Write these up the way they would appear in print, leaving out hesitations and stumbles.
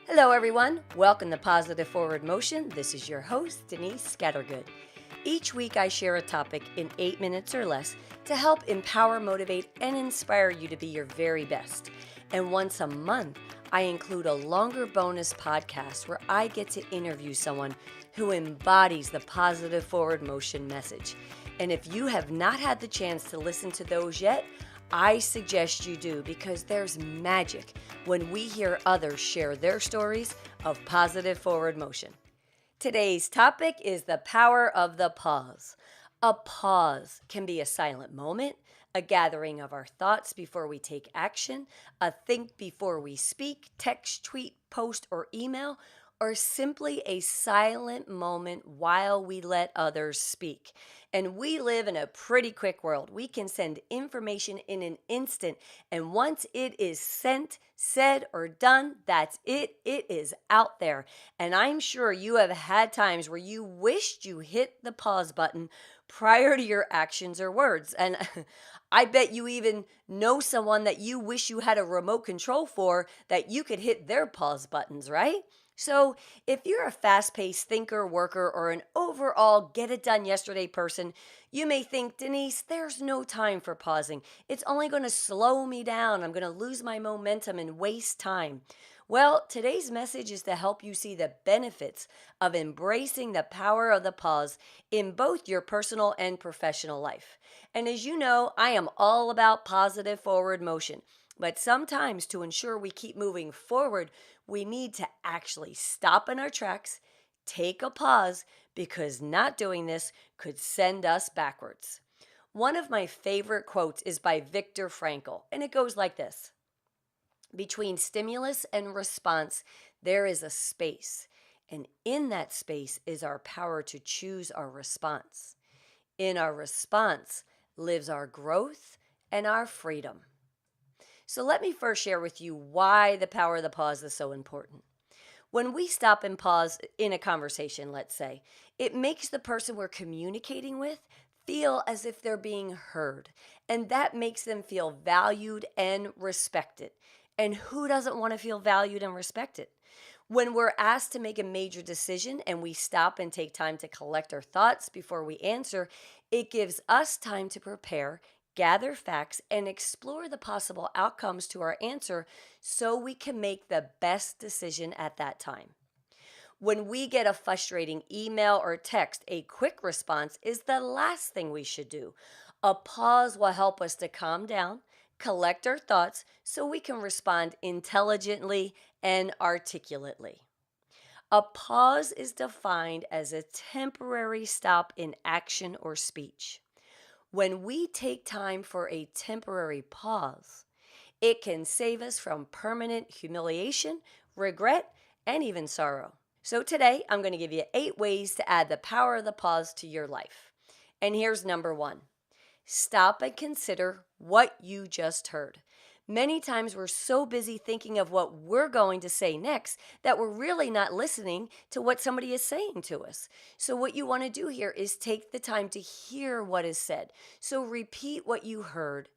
Hello, everyone. Welcome to Positive Forward Motion. This is your host, Denise Scattergood. Each week, I share a topic in 8 minutes or less to help empower, motivate, and inspire you to be your very best. And once a month, I include a longer bonus podcast where I get to interview someone who embodies the Positive Forward Motion message. And if you have not had the chance to listen to those yet, I suggest you do, because there's magic when we hear others share their stories of positive forward motion. Today's topic is the power of the pause. A pause can be a silent moment, a gathering of our thoughts before we take action, a think before we speak, text, tweet, post, or email, or simply a silent moment while we let others speak. And we live in a pretty quick world. We can send information in an instant, and once it is sent, said, or done, that's it. It is out there. And I'm sure you have had times where you wished you hit the pause button prior to your actions or words. And I bet you even know someone that you wish you had a remote control for that you could hit their pause buttons, right? So, if you're a fast paced thinker, worker, or an overall get it done yesterday person, you may think, Denise, there's no time for pausing. It's only going to slow me down. I'm going to lose my momentum and waste time. Well, today's message is to help you see the benefits of embracing the power of the pause in both your personal and professional life. And as you know, I am all about positive forward motion. But sometimes, to ensure we keep moving forward, we need to actually stop in our tracks, take a pause, because not doing this could send us backwards. One of my favorite quotes is by Viktor Frankl, and it goes like this: between stimulus and response, there is a space, and in that space is our power to choose our response. In our response lives our growth and our freedom. So let me first share with you why the power of the pause is so important. When we stop and pause in a conversation, let's say, it makes the person we're communicating with feel as if they're being heard. And that makes them feel valued and respected. And who doesn't want to feel valued and respected? When we're asked to make a major decision and we stop and take time to collect our thoughts before we answer, it gives us time to prepare, gather facts, and explore the possible outcomes to our answer so we can make the best decision at that time. When we get a frustrating email or text, a quick response is the last thing we should do. A pause will help us to calm down, collect our thoughts so we can respond intelligently and articulately. A pause is defined as a temporary stop in action or speech. When we take time for a temporary pause, it can save us from permanent humiliation, regret, and even sorrow. So today, I'm going to give you 8 ways to add the power of the pause to your life. And here's number 1. Stop and consider what you just heard. Many times we're so busy thinking of what we're going to say next that we're really not listening to what somebody is saying to us. So, what you want to do here is take the time to hear what is said. So, repeat what you heard,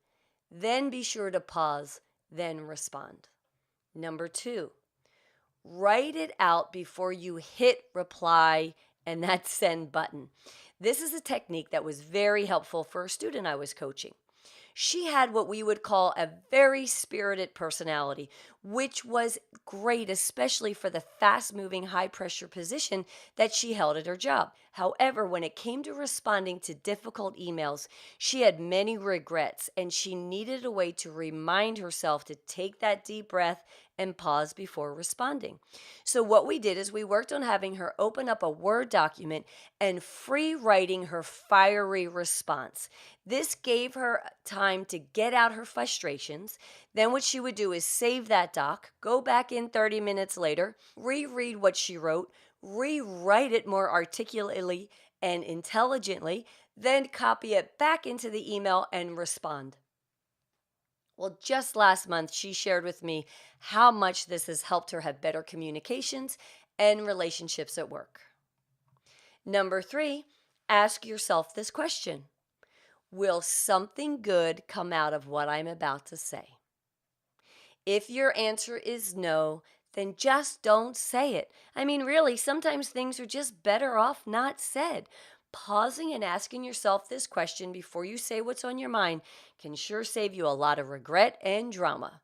then be sure to pause, then respond. Number 2, write it out before you hit reply and that send button. This is a technique that was very helpful for a student I was coaching. She had what we would call a very spirited personality, which was great, especially for the fast moving, high pressure position that she held at her job. However, when it came to responding to difficult emails, she had many regrets, and she needed a way to remind herself to take that deep breath and pause before responding. So, what we did is we worked on having her open up a Word document and free writing her fiery response. This gave her time to get out her frustrations. Then, what she would do is save that doc, go back in 30 minutes later, reread what she wrote, rewrite it more articulately and intelligently, then copy it back into the email and respond. Well, just last month, she shared with me how much this has helped her have better communications and relationships at work. Number 3, ask yourself this question: will something good come out of what I'm about to say? If your answer is no, then just don't say it. I mean, really, sometimes things are just better off not said. Pausing and asking yourself this question before you say what's on your mind can sure save you a lot of regret and drama.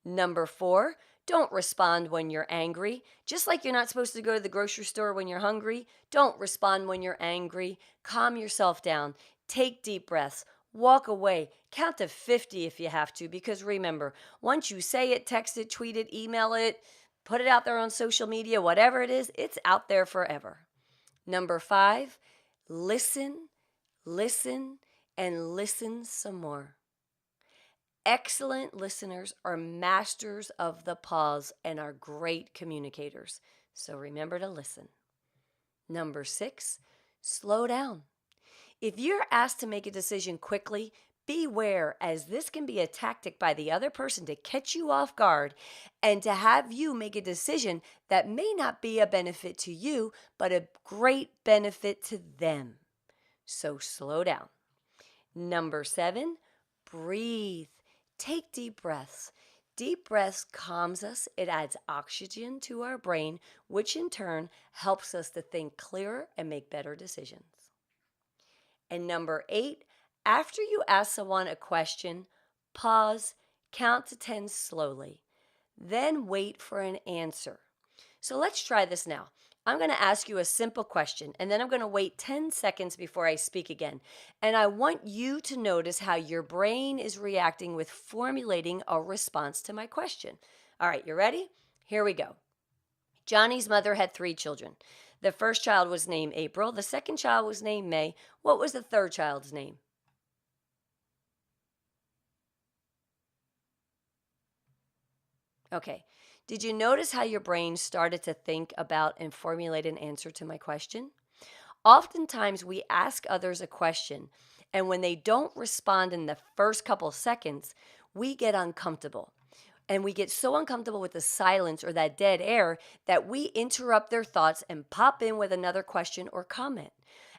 Number 4, don't respond when you're angry. Just like you're not supposed to go to the grocery store when you're hungry, don't respond when you're angry. Calm yourself down. Take deep breaths. Walk away. Count to 50 if you have to, because remember, once you say it, text it, tweet it, email it, put it out there on social media, whatever it is, it's out there forever. Number 5, listen, listen, and listen some more. Excellent listeners are masters of the pause and are great communicators. So remember to listen. Number 6, slow down. If you're asked to make a decision quickly, beware, as this can be a tactic by the other person to catch you off guard and to have you make a decision that may not be a benefit to you, but a great benefit to them. So slow down. Number 7, breathe. Take deep breaths. Deep breaths calms us. It adds oxygen to our brain, which in turn helps us to think clearer and make better decisions. And number 8, after you ask someone a question, pause, count to 10 slowly, then wait for an answer. So let's try this now. I'm going to ask you a simple question, and then I'm going to wait 10 seconds before I speak again. And I want you to notice how your brain is reacting with formulating a response to my question. All right, you ready? Here we go. Johnny's mother had 3 children. The first child was named April. The second child was named May. What was the third child's name? Okay. Did you notice how your brain started to think about and formulate an answer to my question? Oftentimes, we ask others a question, and when they don't respond in the first couple seconds, we get uncomfortable. And we get so uncomfortable with the silence or that dead air that we interrupt their thoughts and pop in with another question or comment.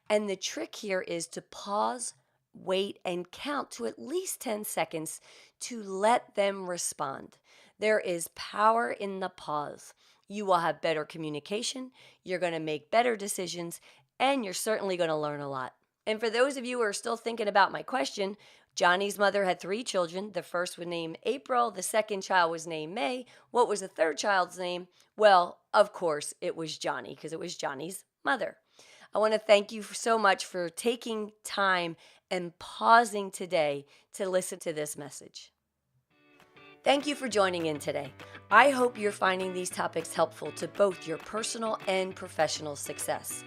And the trick here is to pause, wait, and count to at least 10 seconds to let them respond. There is power in the pause. You will have better communication, you're going to make better decisions, and you're certainly going to learn a lot. And for those of you who are still thinking about my question, Johnny's mother had 3 children. The first was named April. The second child was named May. What was the third child's name? Well, of course, it was Johnny, because it was Johnny's mother. I want to thank you so much for taking time and pausing today to listen to this message. Thank you for joining in today. I hope you're finding these topics helpful to both your personal and professional success.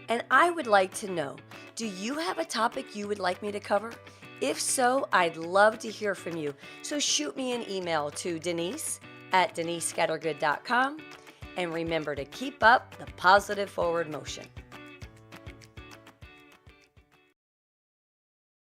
And I would like to know, do you have a topic you would like me to cover? If so, I'd love to hear from you. So shoot me an email to Denise@denisescattergood.com. And remember to keep up the positive forward motion.